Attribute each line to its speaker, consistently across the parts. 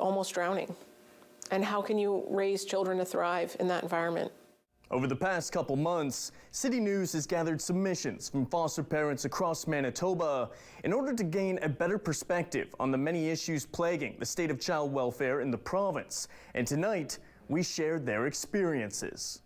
Speaker 1: almost drowning. And how can you raise children to thrive in that environment?
Speaker 2: Over the past couple months, CityNews has gathered submissions from foster parents across Manitoba in order to gain a better perspective on the many issues plaguing the state of child welfare in the province. And tonight, we shared their experiences.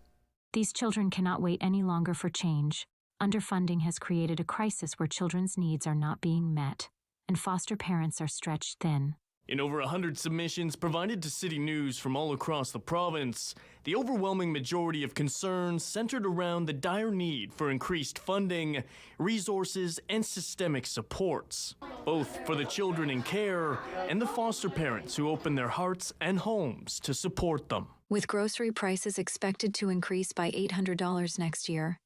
Speaker 3: These children cannot wait any longer for change. Underfunding has created a crisis where children's needs are not being met, and foster parents are stretched thin.
Speaker 2: In over 100 submissions provided to CityNews from all across the province, the overwhelming majority of concerns centered around the dire need for increased funding, resources, and systemic supports, both for the children in care and the foster parents who open their hearts and homes to support them.
Speaker 3: With grocery prices expected to increase by $800 next year,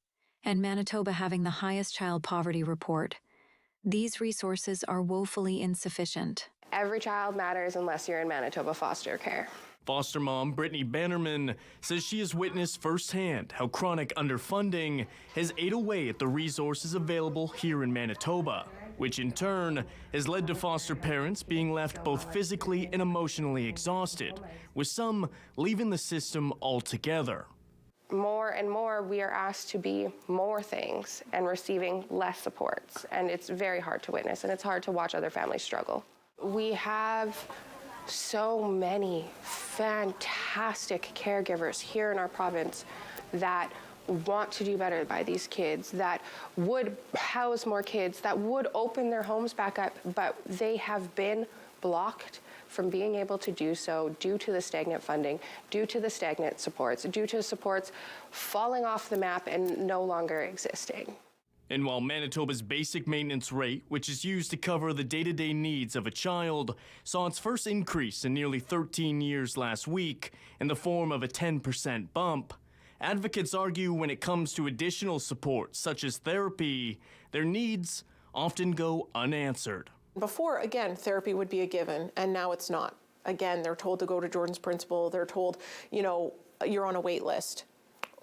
Speaker 3: and Manitoba having the highest child poverty report, these resources are woefully insufficient.
Speaker 4: Every child matters unless you're in Manitoba foster care.
Speaker 2: Foster mom Brittany Bannerman says she has witnessed firsthand how chronic underfunding has ate away at the resources available here in Manitoba, which in turn has led to foster parents being left both physically and emotionally exhausted, with some leaving the system altogether.
Speaker 4: More and more, we are asked to be more things and receiving less supports, and it's very hard to witness, and it's hard to watch other families struggle. We have so many fantastic caregivers here in our province that want to do better by these kids, that would house more kids, that would open their homes back up, but they have been blocked from being able to do so due to the stagnant funding, due to the stagnant supports, due to supports falling off the map and no longer existing.
Speaker 2: And while Manitoba's basic maintenance rate, which is used to cover the day-to-day needs of a child, saw its first increase in nearly 13 years last week in the form of a 10% bump, advocates argue when it comes to additional support, such as therapy, their needs often go unanswered.
Speaker 1: Before, again, therapy would be a given, and now it's not. Again, they're told to go to Jordan's Principle. They're told, you're on a wait list.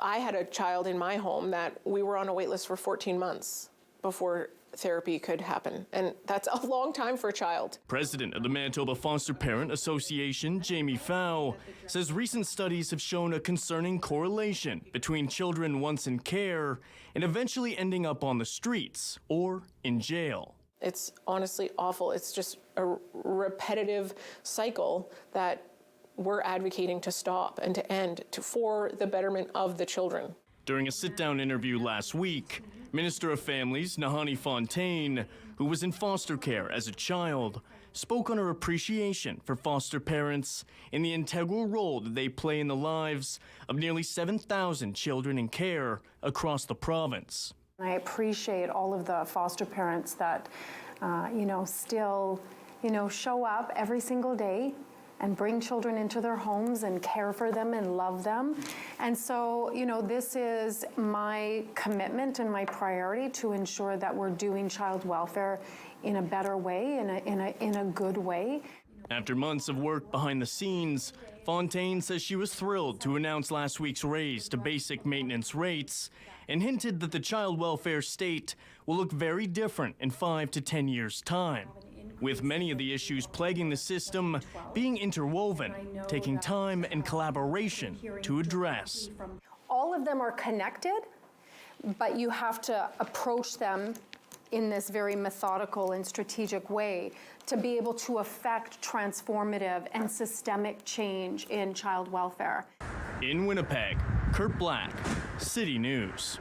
Speaker 1: I had a child in my home that we were on a wait list for 14 months before therapy could happen, and that's a long time for a child.
Speaker 2: President of the Manitoba Foster Parent Association, Jamie Fow, says recent studies have shown a concerning correlation between children once in care and eventually ending up on the streets or in jail.
Speaker 1: It's honestly awful. It's just a repetitive cycle that we're advocating to stop and to end for the betterment of the children.
Speaker 2: During a sit-down interview last week, Minister of Families Nahanni Fontaine, who was in foster care as a child, spoke on her appreciation for foster parents and the integral role that they play in the lives of nearly 7,000 children in care across the province.
Speaker 5: I appreciate all of the foster parents that, still, show up every single day and bring children into their homes and care for them and love them. And so, this is my commitment and my priority to ensure that we're doing child welfare in a better way, in a good way.
Speaker 2: After months of work behind the scenes, Fontaine says she was thrilled to announce last week's raise to basic maintenance rates and hinted that the child welfare state will look very different in 5 to 10 years' time, with many of the issues plaguing the system being interwoven, taking time and collaboration to address.
Speaker 5: All of them are connected, but you have to approach them in this very methodical and strategic way to be able to affect transformative and systemic change in child welfare.
Speaker 2: In Winnipeg, Kurt Black, CityNews.